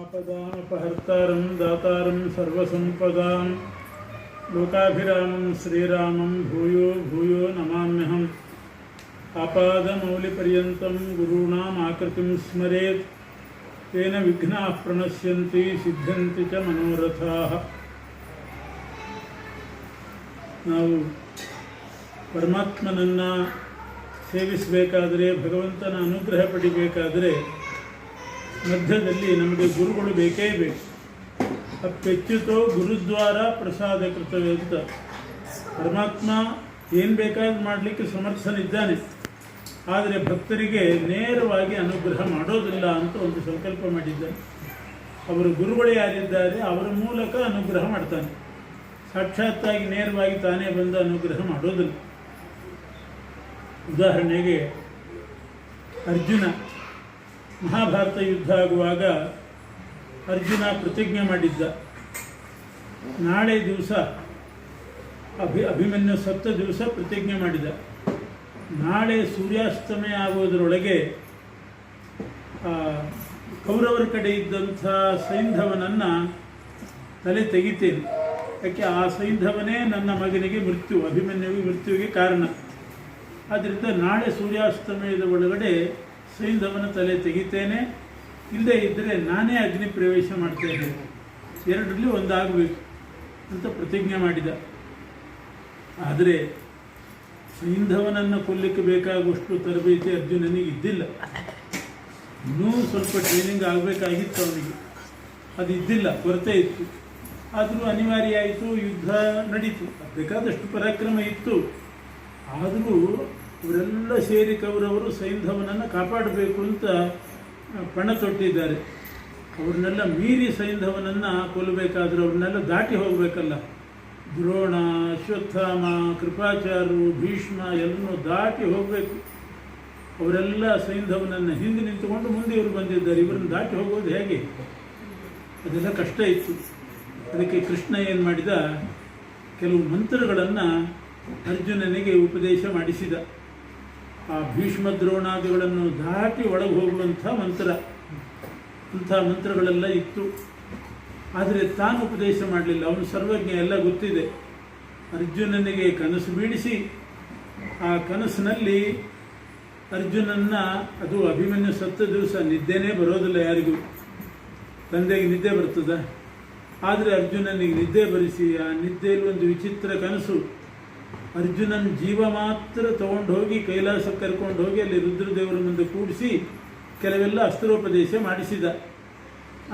आपदामपहर्तारं दातारं सर्वसम्पदां लोकाभिरामं श्रीरामं भूयो भूयो नमाम्यहम्। आपादमौलिपर्यन्तं गुरूणाम् आकृतिं स्मरेत् तेन विघ्नाः प्रणश्यन्ति सिद्ध्यन्ति च मनोरथाः। ನಾವು ಪರಮಾತ್ಮನನ್ನು ಸೇವಿಸಬೇಕಾದರೆ, ಭಗವಂತನ ಅನುಗ್ರಹ ಪಡಿಬೇಕಾದರೆ ಮಧ್ಯದಲ್ಲಿ ನಮಗೆ ಗುರುಗಳು ಬೇಕೇ ಬೇಕು. ಅಪ್ಪೆಚ್ಚುತೋ ಗುರುದ್ವಾರ ಪ್ರಸಾದ ಕೃತವೇ ಅಂತ ಪರಮಾತ್ಮ ಏನು ಬೇಕಾದ್ರೂ ಮಾಡಲಿಕ್ಕೆ ಸಮರ್ಥನಿದ್ದಾನೆ. ಆದರೆ ಭಕ್ತರಿಗೆ ನೇರವಾಗಿ ಅನುಗ್ರಹ ಮಾಡೋದಿಲ್ಲ ಅಂತ ಒಂದು ಸಂಕಲ್ಪ ಮಾಡಿದ್ದಾನೆ. ಅವರ ಗುರುಗಳು ಯಾರಿದ್ದಾರೆ ಅವರ ಮೂಲಕ ಅನುಗ್ರಹ ಮಾಡ್ತಾನೆ. ಸಾಕ್ಷಾತ್ತಾಗಿ ನೇರವಾಗಿ ತಾನೇ ಬಂದು ಅನುಗ್ರಹ ಮಾಡೋದಿಲ್ಲ. ಉದಾಹರಣೆಗೆ ಅರ್ಜುನ ಮಹಾಭಾರತ ಯುದ್ಧ ಆಗುವಾಗ ಅರ್ಜುನ ಪ್ರತಿಜ್ಞೆ ಮಾಡಿದ್ದ, ನಾಳೆ ದಿವಸ ಅಭಿಮನ್ಯು ಸತ್ತ ದಿವಸ ಪ್ರತಿಜ್ಞೆ ಮಾಡಿದ, ನಾಳೆ ಸೂರ್ಯಾಸ್ತಮಯ ಆಗುವುದರೊಳಗೆ ಕೌರವರ ಕಡೆ ಇದ್ದಂಥ ಸೈಂಧವನನ್ನು ತಲೆ ತೆಗಿತೇನೆ. ಯಾಕೆ ಆ ಸೈಂಧವನೇ ನನ್ನ ಮಗನಿಗೆ ಮೃತ್ಯು, ಅಭಿಮನ್ಯುವಿಗೆ ಮೃತ್ಯುವಿಗೆ ಕಾರಣ. ಆದ್ದರಿಂದ ನಾಳೆ ಸೂರ್ಯಾಸ್ತಮಯದ ಒಳಗಡೆ ಸೈಂಧವನ ತಲೆ ತೆಗಿತೇನೆ, ಇಲ್ಲದೇ ಇದ್ದರೆ ನಾನೇ ಅಗ್ನಿ ಪ್ರವೇಶ ಮಾಡ್ತೇನೆ, ಎರಡರಲ್ಲಿ ಒಂದಾಗಬೇಕು ಅಂತ ಪ್ರತಿಜ್ಞೆ ಮಾಡಿದ. ಆದರೆ ಸೈಂಧವನನ್ನು ಕೊಲ್ಲಿಕ್ಕೆ ಬೇಕಾಗುವಷ್ಟು ತರಬೇತಿ ಅರ್ಜುನನಿಗೆ ಇದ್ದಿಲ್ಲ. ಇನ್ನೂ ಸ್ವಲ್ಪ ಟ್ರೈನಿಂಗ್ ಆಗಬೇಕಾಗಿತ್ತು ಅವನಿಗೆ, ಅದು ಇದ್ದಿಲ್ಲ, ಕೊರತೆ ಇತ್ತು. ಆದರೂ ಅನಿವಾರ್ಯ ಆಯಿತು, ಯುದ್ಧ ನಡೀತು. ಬೇಕಾದಷ್ಟು ಪರಾಕ್ರಮ ಇತ್ತು. ಆದರೂ ಇವರೆಲ್ಲ ಸೇರಿ ಕೌರವರು ಸೈಂಧವನನ್ನು ಕಾಪಾಡಬೇಕು ಅಂತ ಪಣ ತೊಟ್ಟಿದ್ದಾರೆ. ಅವ್ರನ್ನೆಲ್ಲ ಮೀರಿ ಸೈಂಧವನನ್ನು ಕೊಲ್ಲಬೇಕಾದ್ರೆ ಅವ್ರನ್ನೆಲ್ಲ ದಾಟಿ ಹೋಗಬೇಕಲ್ಲ. ದ್ರೋಣ, ಅಶ್ವತ್ಥಾಮ, ಕೃಪಾಚಾರ್ಯರು, ಭೀಷ್ಮ ಎಲ್ಲನೂ ದಾಟಿ ಹೋಗಬೇಕು. ಅವರೆಲ್ಲ ಸೈಂಧವನನ್ನು ಹಿಂದೆ ನಿಂತುಕೊಂಡು ಮುಂದೆ ಇವರು ಬಂದಿದ್ದಾರೆ. ಇವರನ್ನು ದಾಟಿ ಹೋಗೋದು ಹೇಗೆ? ಅದೆಲ್ಲ ಕಷ್ಟ ಇತ್ತು. ಅದಕ್ಕೆ ಕೃಷ್ಣ ಏನು ಮಾಡಿದ, ಕೆಲವು ಮಂತ್ರಗಳನ್ನು ಅರ್ಜುನನಿಗೆ ಉಪದೇಶ ಮಾಡಿಸಿದ. ಆ ಭೀಷ್ಮ ದ್ರೋಣಾದಿಗಳನ್ನು ದಾಟಿ ಒಳಗೆ ಹೋಗುವಂಥ ಮಂತ್ರ, ಅಂಥ ಮಂತ್ರಗಳೆಲ್ಲ ಇತ್ತು. ಆದರೆ ತಾನು ಉಪದೇಶ ಮಾಡಲಿಲ್ಲ. ಅವನು ಸರ್ವಜ್ಞ, ಎಲ್ಲ ಗೊತ್ತಿದೆ. ಅರ್ಜುನನಿಗೆ ಕನಸು ಬೀಳಿಸಿ ಆ ಕನಸಿನಲ್ಲಿ ಅರ್ಜುನನ್ನು, ಅದು ಅಭಿಮನ್ಯು ಸತ್ತ ದಿವಸ ನಿದ್ದೆನೇ ಬರೋದಿಲ್ಲ ಯಾರಿಗೂ. ತಂದೆಗೆ ನಿದ್ದೆ ಬರ್ತದ, ಆದರೆ ಅರ್ಜುನನಿಗೆ ನಿದ್ದೆ ಬರಿಸಿ ಆ ನಿದ್ದೆಯಲ್ಲಿ ಒಂದು ವಿಚಿತ್ರ ಕನಸು. ಅರ್ಜುನನ ಜೀವ ಮಾತ್ರ ತಗೊಂಡು ಹೋಗಿ ಕೈಲಾಸಕ್ಕೆ ಕರ್ಕೊಂಡು ಹೋಗಿ ಅಲ್ಲಿ ರುದ್ರದೇವರ ಮುಂದೆ ಕೂಡಿಸಿ ಕೆಲವೆಲ್ಲ ಅಸ್ತ್ರೋಪದೇಶ ಮಾಡಿಸಿದ.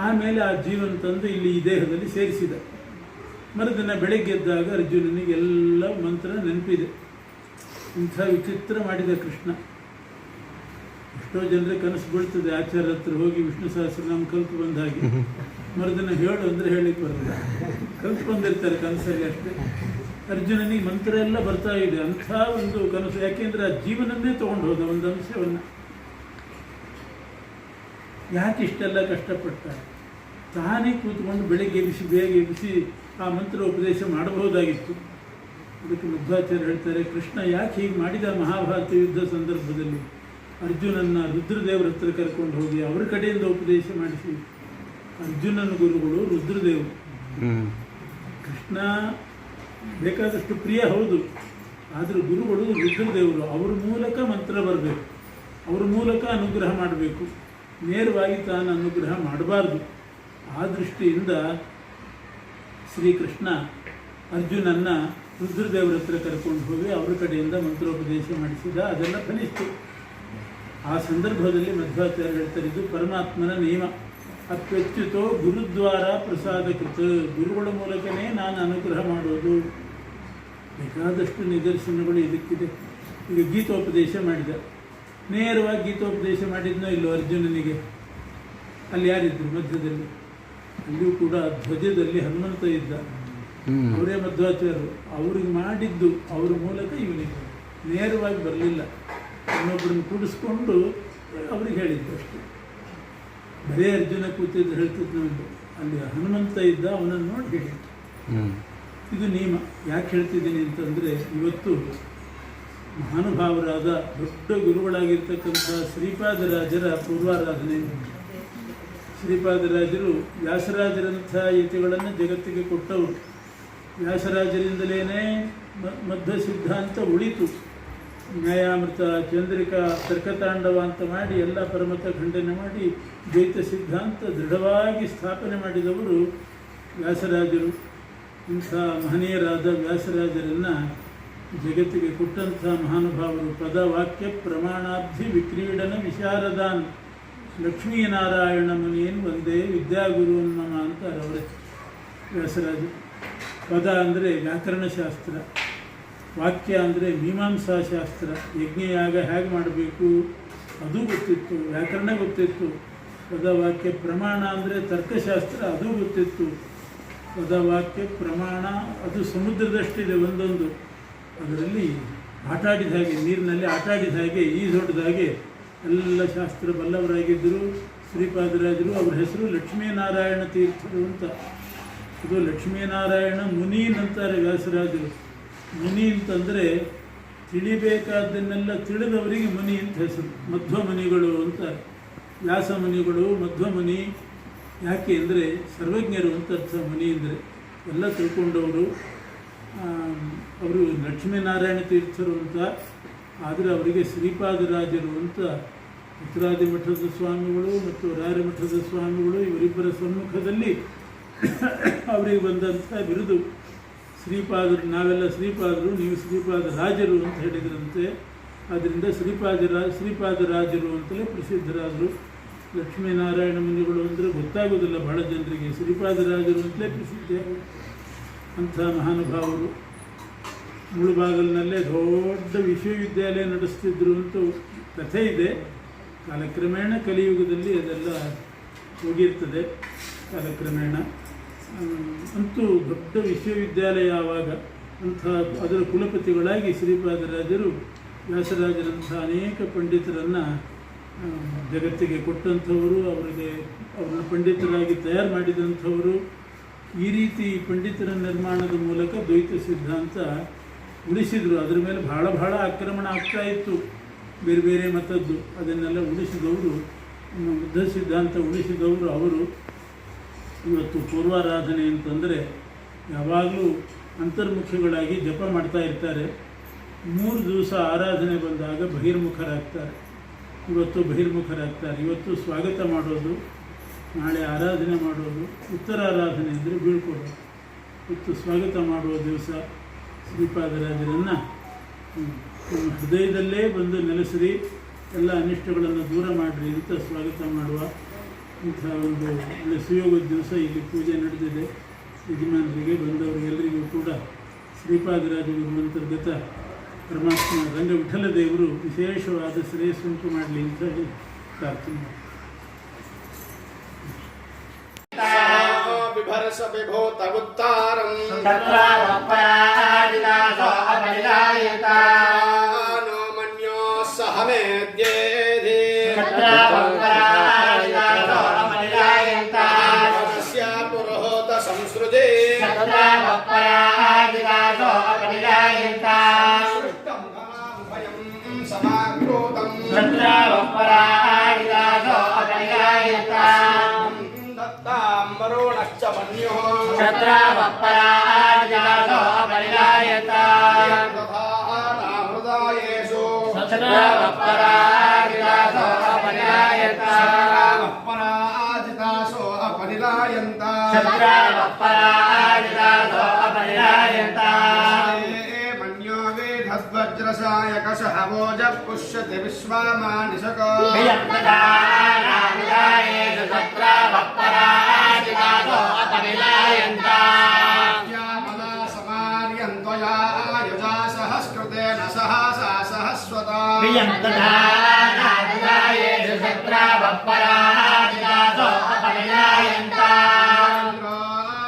ಆಮೇಲೆ ಆ ಜೀವನ ತಂದು ಇಲ್ಲಿ ಈ ದೇಹದಲ್ಲಿ ಸೇರಿಸಿದ. ಮರುದಿನ ಬೆಳಗ್ಗೆದ್ದಾಗ ಅರ್ಜುನನಿಗೆ ಎಲ್ಲ ಮಂತ್ರ ನೆನಪಿದೆ. ಇಂಥ ವಿಚಿತ್ರ ಮಾಡಿದ ಕೃಷ್ಣ. ಎಷ್ಟೋ ಜನರಿಗೆ ಕನಸು ಬೀಳ್ತದೆ, ಆಚಾರ್ಯ ಹತ್ರ ಹೋಗಿ ವಿಷ್ಣು ಸಹಸ್ರನಾಮ ಕಲ್ತು ಬಂದ ಹಾಗೆ. ಮರುದಿನ ಹೇಳು ಅಂದರೆ ಹೇಳಿಕ್ಕೆ ಬರ್ತದೆ, ಕಲ್ತು ಬಂದಿರ್ತಾರೆ ಕನಸಲ್ಲಿ ಅಷ್ಟೇ. ಅರ್ಜುನನಿಗೆ ಮಂತ್ರ ಎಲ್ಲ ಬರ್ತಾ ಇದೆ. ಅಂಥ ಒಂದು ಕನಸು. ಯಾಕೆಂದರೆ ಆ ಜೀವನನ್ನೇ ತೊಗೊಂಡು ಹೋದ ಒಂದು ಅಂಶವನ್ನು. ಯಾಕೆ ಇಷ್ಟೆಲ್ಲ ಕಷ್ಟಪಡ್ತಾರೆ? ತಾನೇ ಕೂತ್ಕೊಂಡು ಬೆಳಗ್ಗೆ ಎಬ್ಬಿಸಿ ಬೇಗ ಎಬ್ಬಿಸಿ ಆ ಮಂತ್ರ ಉಪದೇಶ ಮಾಡಬಹುದಾಗಿತ್ತು. ಅದಕ್ಕೆ ಮಧ್ವಾಚಾರ್ಯ ಹೇಳ್ತಾರೆ, ಕೃಷ್ಣ ಯಾಕೆ ಹೀಗೆ ಮಾಡಿದ? ಮಹಾಭಾರತ ಯುದ್ಧ ಸಂದರ್ಭದಲ್ಲಿ ಅರ್ಜುನನ್ನ ರುದ್ರದೇವರ ಹತ್ರ ಕರ್ಕೊಂಡು ಹೋಗಿ ಅವ್ರ ಕಡೆಯಿಂದ ಉಪದೇಶ ಮಾಡಿಸಿ. ಅರ್ಜುನನ ಗುರುಗಳು ರುದ್ರದೇವರು. ಕೃಷ್ಣ ಬೇಕಾದಷ್ಟು ಪ್ರಿಯ ಹೌದು, ಆದರೆ ಗುರುಗಳು ರುದ್ರದೇವರು. ಅವ್ರ ಮೂಲಕ ಮಂತ್ರ ಬರಬೇಕು, ಅವ್ರ ಮೂಲಕ ಅನುಗ್ರಹ ಮಾಡಬೇಕು. ನೇರವಾಗಿ ತಾನು ಅನುಗ್ರಹ ಮಾಡಬಾರ್ದು. ಆ ದೃಷ್ಟಿಯಿಂದ ಶ್ರೀಕೃಷ್ಣ ಅರ್ಜುನನ್ನ ರುದ್ರದೇವರ ಹತ್ರ ಕರ್ಕೊಂಡು ಹೋಗಿ ಅವ್ರ ಕಡೆಯಿಂದ ಮಂತ್ರೋಪದೇಶ ಮಾಡಿಸಿದ. ಅದೆಲ್ಲ ಫಲಿಸ್ತು. ಆ ಸಂದರ್ಭದಲ್ಲಿ ಮಧ್ವಾಚಾರ್ಯ ಹೇಳ್ತಾರೆ, ಇದು ಪರಮಾತ್ಮನ ನಿಯಮ. ಅತ್ಯುಚ್ಯುತೋ ಗುರುದ್ವಾರ ಪ್ರಸಾದ ಕೃತ. ಗುರುಗಳ ಮೂಲಕನೇ ನಾನು ಅನುಗ್ರಹ ಮಾಡೋದು. ಬೇಕಾದಷ್ಟು ನಿದರ್ಶನಗಳು ಇದಕ್ಕಿದೆ. ಈಗ ಗೀತೋಪದೇಶ ಮಾಡಿದ, ನೇರವಾಗಿ ಗೀತೋಪದೇಶ ಮಾಡಿದ್ನೋ ಇಲ್ಲೋ ಅರ್ಜುನನಿಗೆ. ಅಲ್ಲಿ ಯಾರಿದ್ರು ಮಧ್ಯದಲ್ಲಿ? ಅಲ್ಲಿಯೂ ಕೂಡ ಧ್ವಜದಲ್ಲಿ ಹನುಮಂತ ಇದ್ದ. ಅವರೇ ಮಧ್ವಾಚಾರ್ಯರು. ಅವ್ರಿಗೆ ಮಾಡಿದ್ದು ಅವ್ರ ಮೂಲಕ ಇವನಿಗೆ ನೇರವಾಗಿ ಬರಲಿಲ್ಲ. ಇನ್ನೊಬ್ಬರನ್ನು ಕೂಡಿಸ್ಕೊಂಡು ಅವ್ರಿಗೆ ಹೇಳಿದ್ದು ಅಷ್ಟೇ. ಬರೇ ಅರ್ಜುನ ಕೂತಿದ್ದು ಹೇಳ್ತಿದ್ದು ನಮಗೆ. ಅಲ್ಲಿ ಹನುಮಂತ ಇದ್ದ, ಅವನನ್ನು ನೋಡಿ ಹೇಳಿದ್ದು. ಇದು ನಿಯಮ. ಯಾಕೆ ಹೇಳ್ತಿದ್ದೀನಿ ಅಂತಂದರೆ, ಇವತ್ತು ಮಹಾನುಭಾವರಾದ ದೊಡ್ಡ ಗುರುಗಳಾಗಿರ್ತಕ್ಕಂಥ ಶ್ರೀಪಾದರಾಜರ ಪೂರ್ವಾರಾಧನೆ ಶ್ರೀಪಾದರಾಜರು ವ್ಯಾಸರಾಜರಂಥ ಯತಿಗಳನ್ನು ಜಗತ್ತಿಗೆ ಕೊಟ್ಟವರು. ವ್ಯಾಸರಾಜರಿಂದಲೇ ಮಧ್ವ ಸಿದ್ಧಾಂತ ಉಳಿತು. ನ್ಯಾಯಾಮೃತ, ಚಂದ್ರಿಕಾ, ತರ್ಕತಾಂಡವ ಅಂತ ಮಾಡಿ ಎಲ್ಲ ಪರಮತ ಖಂಡನೆ ಮಾಡಿ ದ್ವೈತ ಸಿದ್ಧಾಂತ ದೃಢವಾಗಿ ಸ್ಥಾಪನೆ ಮಾಡಿದವರು ವ್ಯಾಸರಾಜರು. ಇಂಥ ಮಹನೀಯರಾದ ವ್ಯಾಸರಾಜರನ್ನು ಜಗತ್ತಿಗೆ ಕೊಟ್ಟಂಥ ಮಹಾನುಭಾವರು. ಪದವಾಕ್ಯ ಪ್ರಮಾಣಾಬ್ಧಿ ವಿಕ್ರೀಡನ ವಿಶಾರದಾನ್ ಲಕ್ಷ್ಮೀನಾರಾಯಣ ಮುನಿಯನ್ ಒಂದೇ ವಿದ್ಯಾಗುರು ನಮ ಅಂತಾರೆ ಅವರೇ ವ್ಯಾಸರಾಜರು. ಪದ ಅಂದರೆ ವ್ಯಾಕರಣಶಾಸ್ತ್ರ, ವಾಕ್ಯ ಅಂದರೆ ಮೀಮಾಂಸಾಶಾಸ್ತ್ರ, ಯಜ್ಞಯಾಗ ಹೇಗೆ ಮಾಡಬೇಕು ಅದು ಗೊತ್ತಿತ್ತು, ವ್ಯಾಕರಣ ಗೊತ್ತಿತ್ತು. ಪದವಾಕ್ಯ ಪ್ರಮಾಣ ಅಂದರೆ ತರ್ಕಶಾಸ್ತ್ರ, ಅದು ಗೊತ್ತಿತ್ತು. ಪದವಾಕ್ಯ ಪ್ರಮಾಣ ಅದು ಸಮುದ್ರದಷ್ಟಿದೆ ಒಂದೊಂದು. ಅದರಲ್ಲಿ ಆಟಾಡಿದ ಹಾಗೆ, ನೀರಿನಲ್ಲಿ ಆಟಾಡಿದ ಹಾಗೆ, ಈಜೊಡ್ದ ಹಾಗೆ ಎಲ್ಲ ಶಾಸ್ತ್ರ ಬಲ್ಲವರಾಗಿದ್ದರು ಶ್ರೀಪಾದರಾಜರು. ಅವರ ಹೆಸರು ಲಕ್ಷ್ಮೀನಾರಾಯಣ ತೀರ್ಥರು ಅಂತ. ಇದು ಲಕ್ಷ್ಮೀನಾರಾಯಣ ಮುನೀನ್ ಅಂತಾರೆ ವ್ಯಾಸರಾಜರು. ಮುನಿ ಅಂತಂದರೆ ತಿಳಿಬೇಕಾದ್ದನ್ನೆಲ್ಲ ತಿಳಿದವರಿಗೆ ಮುನಿ ಅಂತ ಹೆಸರು. ಮಧ್ವಮುನಿಗಳು ಅಂತಾರೆ. ವ್ಯಾಸಮುನಿಗಳು ಮಧ್ವಮುನಿ ಯಾಕೆ ಅಂದರೆ ಸರ್ವಜ್ಞರು ಅಂತ ಅರ್ಥ. ಮುನಿ ಅಂದರೆ ಎಲ್ಲ ತಿಳ್ಕೊಂಡವರು. ಅವರು ಲಕ್ಷ್ಮೀನಾರಾಯಣ ತೀರ್ಥರು ಅಂತ. ಆದರೆ ಅವರಿಗೆ ಶ್ರೀಪಾದರಾಜರು ಅಂತ ಉತ್ತರಾದಿ ಮಠದ ಸ್ವಾಮಿಗಳು ಮತ್ತು ರಾಯರ ಮಠದ ಸ್ವಾಮಿಗಳು ಇವರಿಬ್ಬರ ಸಮ್ಮುಖದಲ್ಲಿ ಅವರಿಗೆ ಬಂದಂಥ ಬಿರುದು. ಶ್ರೀಪಾದರು, ನಾವೆಲ್ಲ ಶ್ರೀಪಾದರು, ನೀವು ಶ್ರೀಪಾದರಾಜರು ಅಂತ ಹೇಳಿದ್ರಂತೆ. ಆದ್ದರಿಂದ ಶ್ರೀಪಾದರಾಜರು ಅಂತಲೇ ಪ್ರಸಿದ್ಧರಾದರು. ಲಕ್ಷ್ಮೀನಾರಾಯಣ ಮುನಿಗಳು ಅಂದರೆ ಗೊತ್ತಾಗೋದಿಲ್ಲ ಬಹಳ ಜನರಿಗೆ. ಶ್ರೀಪಾದರಾಜರು ಅಂತಲೇ ಪ್ರಸಿದ್ಧಿ ಅಂಥ ಮಹಾನುಭಾವರು. ಮುಳುಬಾಗಲಿನಲ್ಲೇ ದೊಡ್ಡ ವಿಶ್ವವಿದ್ಯಾಲಯ ನಡೆಸ್ತಿದ್ರು ಅಂತ ಕಥೆ ಇದೆ. ಕಾಲಕ್ರಮೇಣ ಕಲಿಯುಗದಲ್ಲಿ ಅದೆಲ್ಲ ಹೋಗಿರ್ತದೆ. ಕಾಲಕ್ರಮೇಣ ಅಂತೂ ದೊಡ್ಡ ವಿಶ್ವವಿದ್ಯಾಲಯ ಆವಾಗ ಅದರ ಕುಲಪತಿಗಳಾಗಿ ಶ್ರೀಪಾದರಾಜರು ವ್ಯಾಸರಾಜರಂಥ ಅನೇಕ ಪಂಡಿತರನ್ನು ಜಗತ್ತಿಗೆ ಕೊಟ್ಟಂಥವರು, ಅವ್ರನ್ನ ಪಂಡಿತರಾಗಿ ತಯಾರು ಮಾಡಿದಂಥವರು. ಈ ರೀತಿ ಪಂಡಿತರ ನಿರ್ಮಾಣದ ಮೂಲಕ ದ್ವೈತ ಸಿದ್ಧಾಂತ ಉಳಿಸಿದರು. ಅದರ ಮೇಲೆ ಬಹಳ ಆಕ್ರಮಣ ಆಗ್ತಾ ಇತ್ತು ಬೇರೆ ಬೇರೆ ಮತದ್ದು. ಅದನ್ನೆಲ್ಲ ಉಳಿಸಿದವರು, ಬುದ್ಧ ಸಿದ್ಧಾಂತ ಉಳಿಸಿದವರು ಅವರು. ಇವತ್ತು ಪೂರ್ವಾರಾಧನೆ ಅಂತಂದರೆ ಯಾವಾಗಲೂ ಅಂತರ್ಮುಖಿಗಳಾಗಿ ಜಪ ಮಾಡ್ತಾ ಇರ್ತಾರೆ. 3 ದಿವಸ ಆರಾಧನೆ ಬಂದಾಗ ಬಹಿರ್ಮುಖರಾಗ್ತಾರೆ. ಇವತ್ತು ಬಹಿರ್ಮುಖರಾಗ್ತಾರೆ. ಇವತ್ತು ಸ್ವಾಗತ ಮಾಡೋದು, ನಾಳೆ ಆರಾಧನೆ ಮಾಡೋದು, ಉತ್ತರಾರಾಧನೆ ಅಂದರೆ ಬೀಳ್ಕೊಡೋದು. ಇವತ್ತು ಸ್ವಾಗತ ಮಾಡುವ ದಿವಸ ಶ್ರೀಪಾದರಾಜರನ್ನು ಹೃದಯದಲ್ಲೇ ಬಂದು ನೆಲೆಸಿರಿ, ಎಲ್ಲ ಅನಿಷ್ಟಗಳನ್ನು ದೂರ ಮಾಡಿರಿ ಅಂತ ಸ್ವಾಗತ ಮಾಡುವ ಇಂಥ ಒಂದು ಒಳ್ಳೆ ಸುಯೋಗದ ದಿವಸ ಇಲ್ಲಿ ಪೂಜೆ ನಡೆದಿದೆ. ಯಜಮಾನರಿಗೆ ಬಂದವರಿಗೆಲ್ಲರಿಗೂ ಕೂಡ ಶ್ರೀಪಾದರಾಜರು ಅಂತರ್ಗತ ಪರಮಾತ್ಮ ರಂಗವಿಠಲ ದೇವರು ವಿಶೇಷವಾದ ಶ್ರೇಯಸ್ಸುಂಟು ಮಾಡಲಿ ಅಂತ ಹೇಳಿ ಪ್ರಾರ್ಥನೆ. ಸಂಸ್ಕೃತಿ ದತ್ತಾಂಬರೋಣಶ್ಚ ಮನ್ಯೋ ಹೃದಯೇಷು ಅಪರಾಜಿತಾಸೋ ಅಪರಿಲಾಯಂತ ಮನ್ಯೋ ವೇಧದ್ವಜ್ರಸಾಯಕಶಃ ವೋಜ ಪುಷ್ಯತಿ ವಿಶ್ವಾಮಾನಿಷಕೋ ಸಮಾರ್ಯಂತ್ವಯಾ ಯುಜಾ ಸಹಸ್ಕೃತೇನ ಸಹಸಾ ಸಹಸ್ವತಾ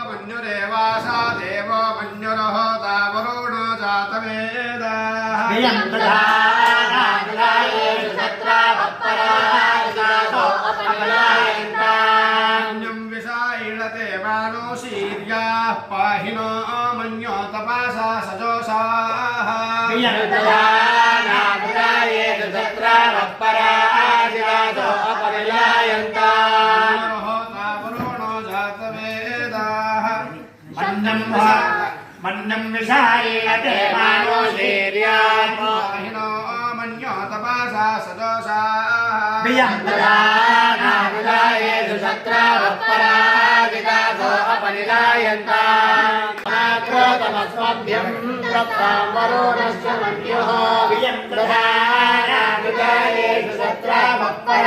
ಮನ್ಯುರೇವಾಸಾ ದೇವೋ ಮನ್ಯುರಹೋತಾ ವರುಣೋ ಜಾತವೇದಃ ಮನ್ಯಂ ವಿಷಾಯಿಣತೆ ಮಾನೋ ಶೀರ್ಯಾಃ ಪಾಹಿನೋ ಮನ್ಯೋ ತಪಸಾ ಸಜೋಷಾಃ जातवेदाः मन्नं विषायते मानो शीर्यात् पाहिनो मन्यो तपसा सजोषाः बियं ददानाविदायेषु शत्रावपराजितासो अपनिदायन्ताम् आक्रोतमस्मभ्यं तप्तां वरुणस्य मन्युः बियं ददानाविदायेषु शत्रावपराजितासो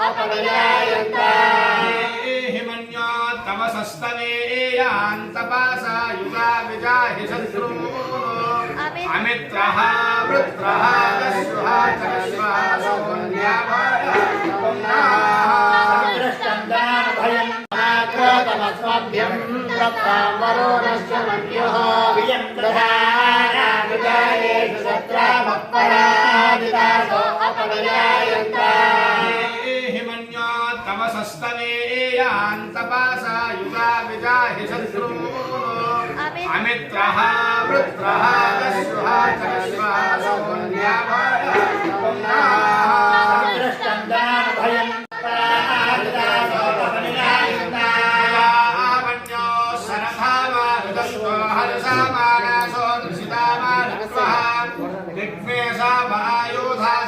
अपनिदायन्ताम् तमसस्तनेयान्तपासा युगा विजाहि शत्रून् अमित्रः वृत्रः दस्युः चरस्वः भयम् आक्रोतमस्मभ्यं तप्तां वरुणस्य मन्युः बियं ददानाविदायेषु शत्रावपराजितासो अपनिदायन्ताम् तमसस्तनेयान्तपासा युगा विजाहि शत्रून् अमित्रः वृत्रः दस्युः चरस्वः भयम्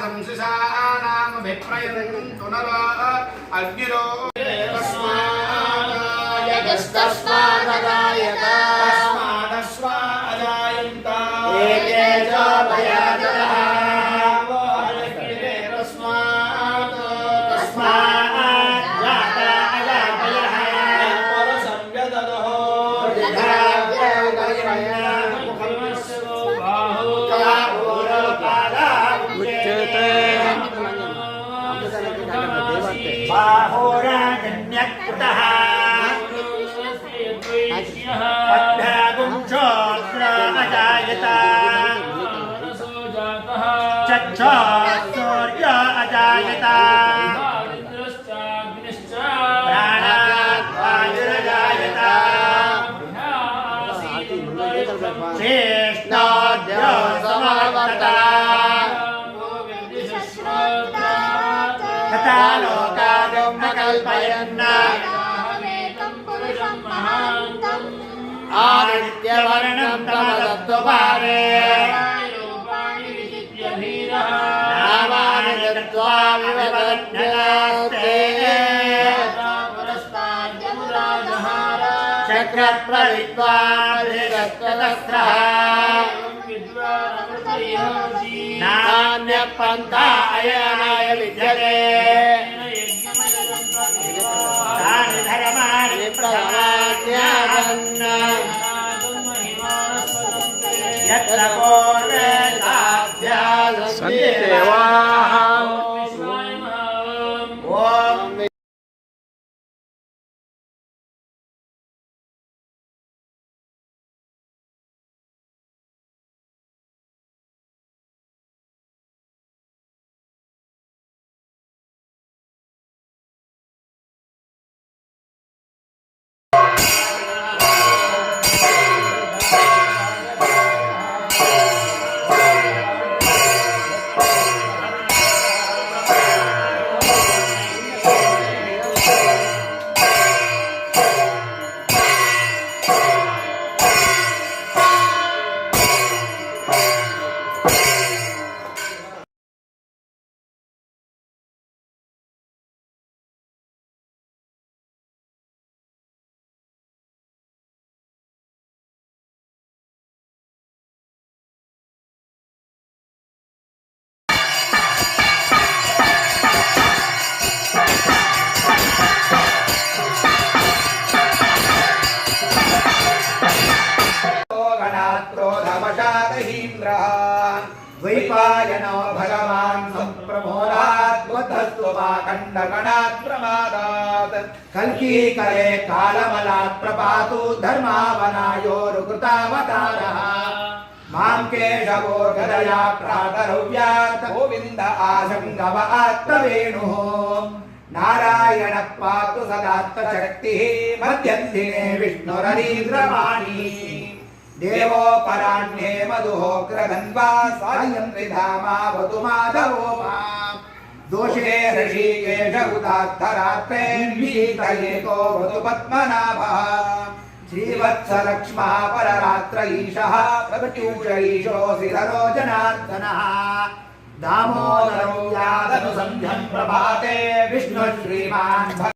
संशिषानामभिप्रयन्तु नरो अग्निरो तस्मादस्वादायन्त एके च भयादः तस्मात् जाता अजातयः बाहोराजन्यकृतः पद्भ्यागुंशोऽत्र अजायत चक्षुर्सूर्य अजायत प्राणात् वायुरजायत श्रेष्ठाद्य समावर्तता तथा लोकागम कल्पयन् आदित्यवर्णं तमदत्तपारे नामानि दत्त्वा विवदन्यते चक्रप्रविद्वान् नान्यपन्था अयनाय विद्यते तानि धर्माणि प्रमाज्ञापन् यत्र पूर्वे साध्यासन्ति देवाः ॐ द्वैपायनो भगवान् सम्प्रमोदात् प्रमादात् कल्कीकरे कालमलात् प्रपातु धर्मावनायोरुकृतावतारः मां केशवो गदया प्रातरव्यात् गोविन्द आशङ्गव आत्तवेणुः नारायण पातु सदात्तशक्तिः मध्यन्दिने विष्णुरनीन्द्रवाणी देवोपराह्णे मधुः क्रगन्वा सायं त्रिधामावतु माधवो माम् दोषे ऋषिकेश उदात्तरात्रेर्वीतयेतो वधु पद्मनाभः श्रीवत्सलक्ष्मः पररात्र ईशः प्रत्यूष ईशोऽसि धरो जनार्दनः दामोदरो यादनुसन्ध्यं प्रभाते विष्णु श्रीमान्